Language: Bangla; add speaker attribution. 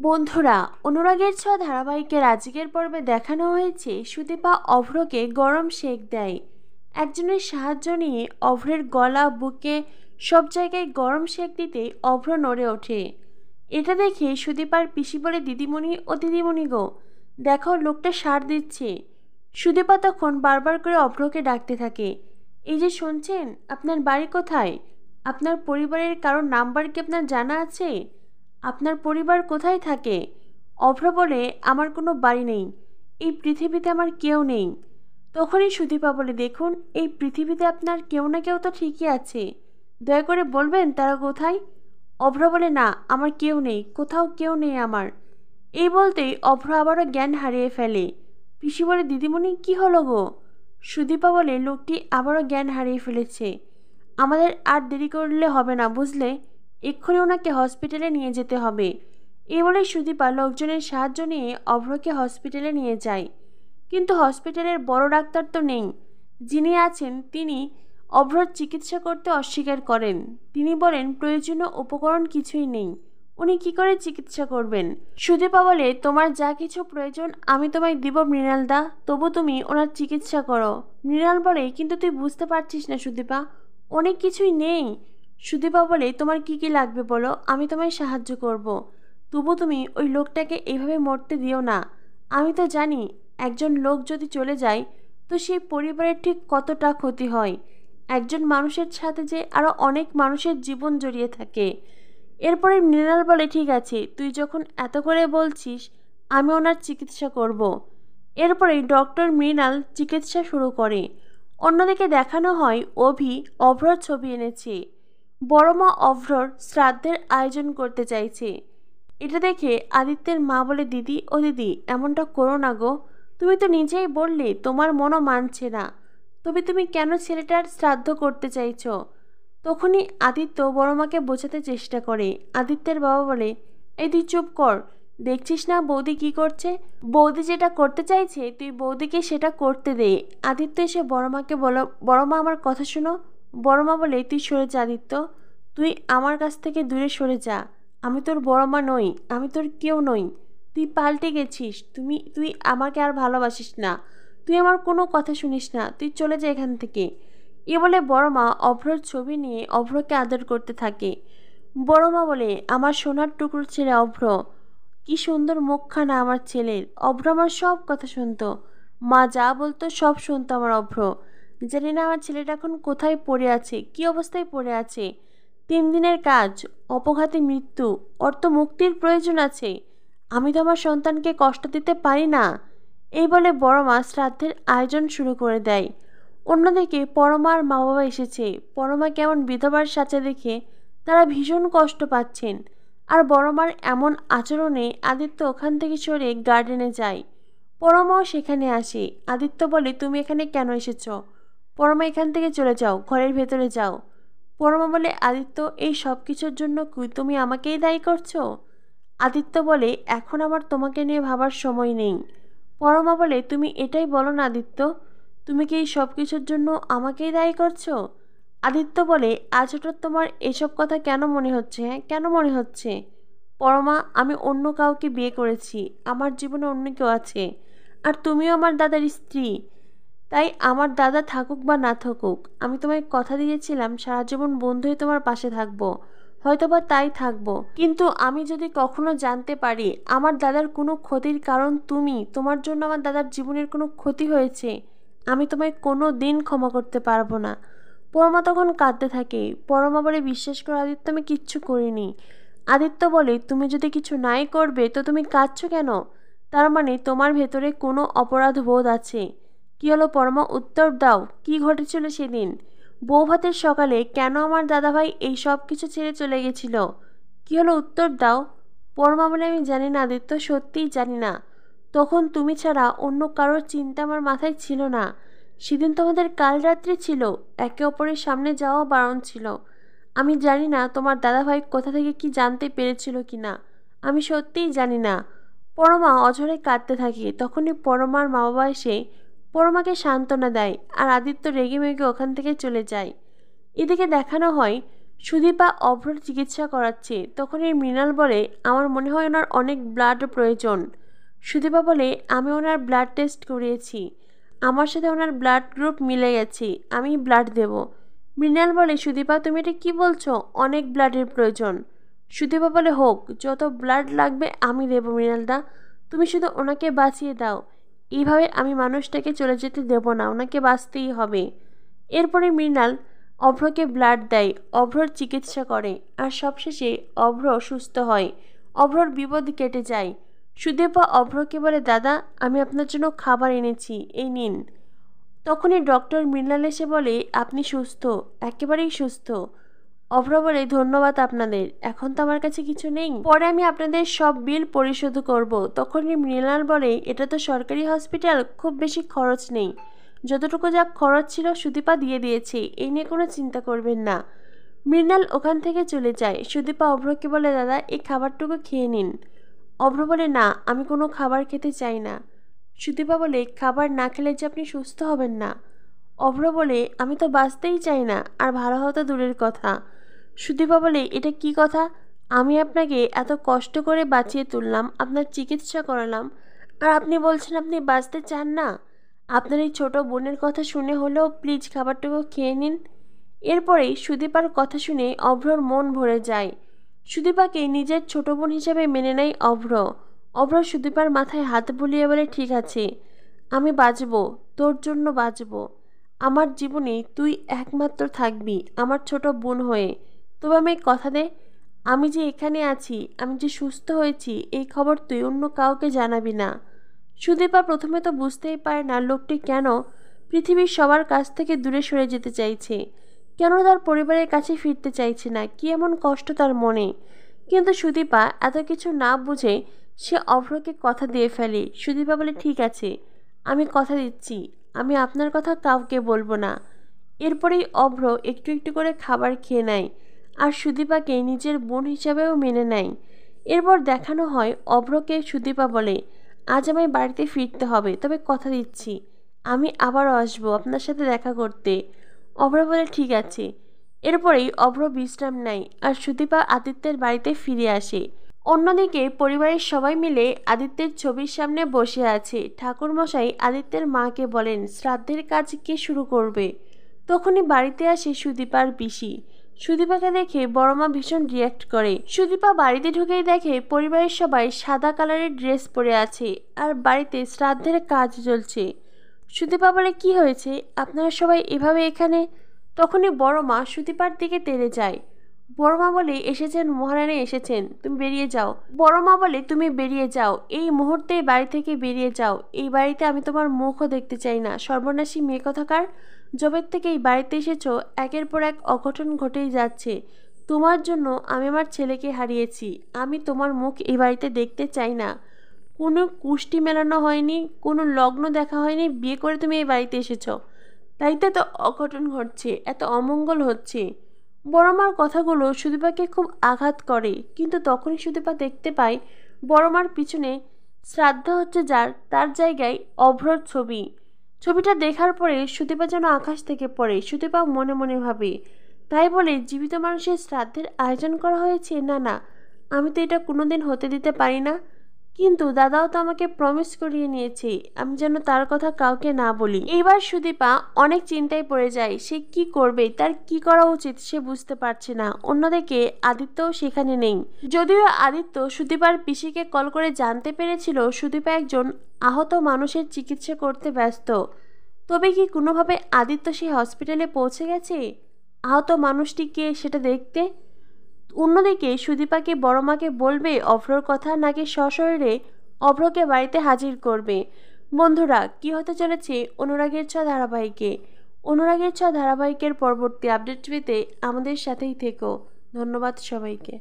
Speaker 1: বন্ধুরা, অনুরাগের ছোঁয়া ধারাবাহিকের আজকের পর্বে দেখানো হয়েছে সুদীপা অভ্রকে গরম সেঁক দেয়। একজনের সাহায্য নিয়ে অভ্রের গলা, বুকে সব জায়গায় গরম সেঁক দিতে অভ্র নড়ে ওঠে। এটা দেখে সুদীপার পিসি বলে, দিদিমণি ও দিদিমণি গো, দেখো লোকটা সার দিচ্ছে। সুদীপা তখন বারবার করে অভ্রকে ডাকতে থাকে, এই যে শুনছেন, আপনার বাড়ি কোথায়? আপনার পরিবারের কারোর নাম্বার কি আপনার জানা আছে? আপনার পরিবার কোথায় থাকে? অভ্র বলে, আমার কোনো বাড়ি নেই, এই পৃথিবীতে আমার কেউ নেই। তখনই সুদীপা বলে, দেখুন, এই পৃথিবীতে আপনার কেউ না কেউ তো ঠিকই আছে, দয়া করে বলবেন তারা কোথায়? অভ্র বলে, না, আমার কেউ নেই, কোথাও কেউ নেই আমার। এই বলতেই অভ্র আবারও জ্ঞান হারিয়ে ফেলে। পিসি বলে, দিদিমণি কি হলো গো? সুদীপা বলে, লোকটি আবারও জ্ঞান হারিয়ে ফেলেছে, আমাদের আর দেরি করলে হবে না, বুঝলে? এক্ষুনি ওনাকে হসপিটালে নিয়ে যেতে হবে। এই বলে সুদীপা লোকজনের সাহায্য নিয়ে অভ্রকে হসপিটালে নিয়ে যায়। কিন্তু হসপিটালের বড় ডাক্তার তো নেই। যিনি আছেন তিনি অভ্রর চিকিৎসা করতে অস্বীকার করেন। তিনি বলেন প্রয়োজনীয় উপকরণ কিছুই নেই, উনি কি করে চিকিৎসা করবেন? সুদীপা বলে, তোমার যা কিছু প্রয়োজন আমি তোমায় দিব মৃণালদা, তবু তুমি ওনার চিকিৎসা করো। মৃণাল বলে, কিন্তু তুই বুঝতে পারছিস না সুদীপা, অনেক কিছুই নেই। সুদীপা বলে, তোমার কি কি লাগবে বলো, আমি তোমায় সাহায্য করব। তবু তুমি ওই লোকটাকে এইভাবে মরতে দিও না। আমি তো জানি একজন লোক যদি চলে যায় তো সেই পরিবারের ঠিক কতটা ক্ষতি হয়। একজন মানুষের সাথে যে আরও অনেক মানুষের জীবন জড়িয়ে থাকে। এরপরে মৃণাল বলে, ঠিক আছে, তুই যখন এত করে বলছিস আমি ওনার চিকিৎসা করব। এরপরেই ডক্টর মৃণাল চিকিৎসা শুরু করে। অন্যদিকে দেখানো হয় অভ্রর ছবি এনেছে। বড় মা অভ্রর শ্রাদ্ধের আয়োজন করতে চাইছে। এটা দেখে আদিত্যের মা বলে, দিদি ও দিদি, এমনটা করো না গো, তুমি তো নিজেই বললে তোমার মনও মানছে না, তবে তুমি কেন ছেলেটার শ্রাদ্ধ করতে চাইছো? তখনই আদিত্য বড় মাকে বোঝাতে চেষ্টা করে। আদিত্যের বাবা বলে, এই তুই চুপ কর, দেখছিস না বৌদি কি করছে? বৌদি যেটা করতে চাইছে তুই বৌদিকে সেটা করতে দে। আদিত্য এসে বড় মাকে বলো, বড় মা আমার কথা শোনো। বড় মা বলে, তুই সরে যা আদিত্য, তুই আমার কাছ থেকে দূরে সরে যা। আমি তোর বড় মা নই, আমি তোর কেউ নই, তুই পাল্টে গেছিস, তুই আমাকে আর ভালোবাসিস না, তুই আমার কোনো কথা শুনিস না, তুই চলে যা এখান থেকে। এ বলে বড় মা অভ্রর ছবি নিয়ে অভ্রকে আদর করতে থাকে। বড় মা বলে, আমার সোনার টুকরো ছেলে অভ্র, কি সুন্দর মুখখানা আমার ছেলের। অভ্র আমার সব কথা শুনতো, মা যা বলতো সব শুনতো আমার অভ্র। জানি না আমার ছেলেটা এখন কোথায় পড়ে আছে, কি অবস্থায় পড়ে আছে। 3 দিনের কাজ, অপঘাতে মৃত্যু, ওর তো মুক্তির প্রয়োজন আছে। আমি তো আমার সন্তানকে কষ্ট দিতে পারি না। এই বলে বড় মা শ্রাদ্ধের আয়োজন শুরু করে দেয়। অন্যদিকে পরমার মা বাবা এসেছে। পরমা কেমন বিধবার সাজা দেখে তারা ভীষণ কষ্ট পাচ্ছেন। আর বড় মার এমন আচরণে আদিত্য ওখান থেকে সরে গার্ডেনে যায়। পরমাও সেখানে আসে। আদিত্য বলে, তুমি এখানে কেন এসেছো? পরমা, এখান থেকে চলে যাও, ঘরের ভেতরে যাও। পরমা বলে, আদিত্য, এই সব কিছুর জন্য কি তুমি আমাকেই দায়ী করছো? আদিত্য বলে, এখন আমার তোমাকে নিয়ে ভাবার সময় নেই। পরমা বলে, তুমি এটাই বলো না আদিত্য, তুমি কি এই সব কিছুর জন্য আমাকেই দায়ী করছো? আদিত্য বলে, আজ হঠাৎ তোমার এসব কথা কেন মনে হচ্ছে? হ্যাঁ, কেন মনে হচ্ছে? পরমা, আমি অন্য কাউকে বিয়ে করেছি, আমার জীবনে অন্য কেউ আছে, আর তুমিও আমার দাদার স্ত্রী। তাই আমার দাদা থাকুক বা না থাকুক, আমি তোমায় কথা দিয়েছিলাম সারা জীবন বন্ধু হয়ে তোমার পাশে থাকবো, হয়তোবা তাই থাকবো। কিন্তু আমি যদি কখনো জানতে পারি আমার দাদার কোনো ক্ষতির কারণ তুমি, তোমার জন্য আমার দাদার জীবনের কোনো ক্ষতি হয়েছে, আমি তোমায় কোনো দিন ক্ষমা করতে পারবো না। পরমা তখন কাঁদতে থাকে। পরমা বলে, বিশ্বাস করো আদিত্য, আমি কিচ্ছু করিনি। আদিত্য বলে, তুমি যদি কিছু নাই করবে তো তুমি কাঁদছো কেন? তার মানে তোমার ভেতরে কোনো অপরাধ বোধ আছে। কি হলো পরমা, উত্তর দাও, কি ঘটেছিল সেদিন? বৌভাতের সকালে কেন আমার দাদাভাই এই সব কিছু ছেড়ে চলে গেছিল? কি হলো, উত্তর দাও। পরমা বলে, আমি জানি না আদিত্য, সত্যিই জানি না। তখন তুমি ছাড়া অন্য কারোর চিন্তা আমার মাথায় ছিল না। সেদিন তোমাদের কাল রাত্রি ছিল, একে অপরের সামনে যাওয়া বারণ ছিল। আমি জানি না তোমার দাদাভাই কোথা থেকে কি জানতে পেরেছিল কিনা, আমি সত্যিই জানি না। পরমা অঝরে কাঁদতে থাকে। তখনই পরমার মা বাবা এসে পরমাকে সান্ত্বনা দেয়, আর আদিত্য রেগে মেগে ওখান থেকে চলে যায়। এদিকে দেখানো হয় সুদীপা অভ্রর চিকিৎসা করাচ্ছে। তখনই মৃণাল বলে, আমার মনে হয় ওনার অনেক ব্লাড প্রয়োজন। সুদীপা বলে, আমি ওনার ব্লাড টেস্ট করিয়েছি, আমার সাথে ওনার ব্লাড গ্রুপ মিলে গেছে, আমি ব্লাড দেব। মৃণাল বলে, সুদীপা তুমি এটা কী বলছো, অনেক ব্লাডের প্রয়োজন। সুদীপা বলে, হোক, যত ব্লাড লাগবে আমি দেব মৃণালদা, তুমি শুধু ওনাকে বাঁচিয়ে দাও। এইভাবে আমি মানুষটাকে চলে যেতে দেব না, ওনাকে বাঁচতেই হবে। এরপরে মৃণাল অভ্রকে ব্লাড দেয়, অভ্রর চিকিৎসা করে, আর সবশেষে অভ্র সুস্থ হয়, অভ্রর বিপদ কেটে যায়। সুদীপা অভ্রকে বলে, দাদা আমি আপনার জন্য খাবার এনেছি, এই নিন। তখনই ডক্টর মৃণাল এসে বলে, আপনি সুস্থ, একেবারেই সুস্থ। অভ্র বলে, ধন্যবাদ আপনাদের, এখন তো আমার কাছে কিছু নেই, পরে আমি আপনাদের সব বিল পরিশোধ করব। তখনই মৃণাল বলে, এটা তো সরকারি হসপিটাল, খুব বেশি খরচ নেই, যতটুকু যা খরচ ছিল সুদীপা দিয়ে দিয়েছে, এই নিয়ে কোনো চিন্তা করবেন না। মৃণাল ওখান থেকে চলে যায়। সুদীপা অভ্রকে বলে, দাদা এই খাবারটুকু খেয়ে নিন। অভ্র বলে, না আমি কোনো খাবার খেতে চাই না। সুদীপা বলে, খাবার না খেলে যে আপনি সুস্থ হবেন না। অভ্র বলে, আমি তো বাঁচতেই চাই না, আর ভালো হতো দূরের কথা। সুদীপা বলে, এটা কি কথা, আমি আপনাকে এত কষ্ট করে বাঁচিয়ে তুললাম, আপনার চিকিৎসা করালাম, আর আপনি বলছেন আপনি বাঁচতে চান না। আপনার এই ছোটো বোনের কথা শুনে হলেও প্লিজ খাবারটুকু খেয়ে নিন। এরপরেই সুদীপার কথা শুনে অভ্রর মন ভরে যায়। সুদীপাকে নিজের ছোট বোন হিসেবে মেনে নেয় অভ্র। অভ্র সুদীপার মাথায় হাত বুলিয়ে বলে, ঠিক আছে, আমি বাঁচব, তোর জন্য বাঁচব, আমার জীবনে তুই একমাত্র থাকবি আমার ছোট বোন হয়ে। তবে আমি কথা দে, আমি যে এখানে আছি, আমি যে সুস্থ হয়েছি, এই খবর তুই অন্য কাউকে জানাবি না। সুদীপা প্রথমে তো বুঝতেই পারে না লোকটি কেন পৃথিবীর সবার কাছ থেকে দূরে সরে যেতে চাইছে, কেন তার পরিবারের কাছে ফিরতে চাইছে না, কি এমন কষ্ট তার মনে। কিন্তু সুদীপা এত কিছু না বুঝে সে অভ্রকে কথা দিয়ে ফেলে। সুদীপা বলে, ঠিক আছে, আমি কথা দিচ্ছি, আমি আপনার কথা কাউকে বলবো না। এরপরেই অভ্র একটু একটু করে খাবার খেয়ে নেয়, আর সুদীপাকে নিজের বোন হিসাবেও মেনে নেয়। এরপর দেখানো হয় অভ্রকে। সুদীপা বলে, আজ আমায় বাড়িতে ফিরতে হবে, তবে কথা দিচ্ছি আমি আবারও আসবো আপনার সাথে দেখা করতে। অভ্র বলে, ঠিক আছে। এরপরেই অভ্র বিশ্রাম নেয়, আর সুদীপা আদিত্যের বাড়িতে ফিরে আসে। অন্যদিকে পরিবারের সবাই মিলে আদিত্যের ছবির সামনে বসে আছে। ঠাকুরমশাই আদিত্যের মাকে বলেন, শ্রাদ্ধের কাজ কে শুরু করবে। তখনই বাড়িতে আসে সুদীপার পিসি। সুদীপাকে দেখে বড়মা ভীষণ রিয়াক্ট করে। সুদীপা বাড়িতে ঢুকেই দেখে পরিবারের সবাই সাদা কালারের ড্রেস পরে আছে, আর বাড়িতে শ্রাদ্ধের কাজ চলছে। সুদীপা বলে, কি হয়েছে, আপনারা সবাই এভাবে এখানে। তখনই বড়মা সুদীপার দিকে তেড়ে যায়। বড়মা বলে, এসেছেন মহারানী এসেছেন, তুমি বেরিয়ে যাও। বড়মা বলে, তুমি বেরিয়ে যাও, এই মুহূর্তে বাড়ি থেকে বেরিয়ে যাও, এই বাড়িতে আমি তোমার মুখও দেখতে চাই না। সর্বনাশী মেয়ে কথাকার, যবের থেকে এই বাড়িতে এসেছো একের পর এক অঘটন ঘটেই যাচ্ছে। তোমার জন্য আমি আমার ছেলেকে হারিয়েছি, আমি তোমার মুখ এই বাড়িতে দেখতে চাই না। কোনো কুষ্টি মেলানো হয়নি, কোনো লগ্ন দেখা হয়নি, বিয়ে করে তুমি এই বাড়িতে এসেছো, তাই তো এত অঘটন ঘটছে, এত অমঙ্গল হচ্ছে। বড়মার কথাগুলো সুদীপাকে খুব আঘাত করে, কিন্তু তখনই সুদীপা দেখতে পায় বড়মার পিছনে শ্রাদ্ধ হচ্ছে যার, তার জায়গায় অভ্রর ছবি। ছবিটা দেখার পরে সুদীপা যেন আকাশ থেকে পড়ে। সুদীপা মনে মনে ভাবে, তাই বলে জীবিত মানুষের শ্রাদ্ধের আয়োজন করা হয়েছে, না না, আমি তো এটা কোনোদিন হতে দিতে পারি না। কিন্তু দাদাও তো আমাকে প্রমিস করিয়ে নিয়েছে, আমি যেন তার কথা কাউকে না বলি। এইবার সুদীপা অনেক চিন্তায় পড়ে যায়, সে কি করবে, তার কি করা উচিত সে বুঝতে পারছে না। অন্যদিকে আদিত্যও সেখানে নেই। যদিও আদিত্য সুদীপার পিসিকে কল করে জানতে পেরেছিল সুদীপা একজন আহত মানুষের চিকিৎসা করতে ব্যস্ত, তবে কি কোনোভাবে আদিত্য সেই হসপিটালে পৌঁছে গেছে আহত মানুষটিকে সেটা দেখতে। অন্যদিকে সুদীপাকে বড়মাকে বলবে অভ্রর কথা, নাকি সশরীরে অভ্রকে বাড়িতে হাজির করবে। বন্ধুরা, কি হতে চলেছে অনুরাগের ছোঁয়া ধারাবাহিকে। অনুরাগের ছোঁয়া ধারাবাহিকের পরবর্তী আপডেট পেতে আমাদের সাথেই থেকো। ধন্যবাদ সবাইকে।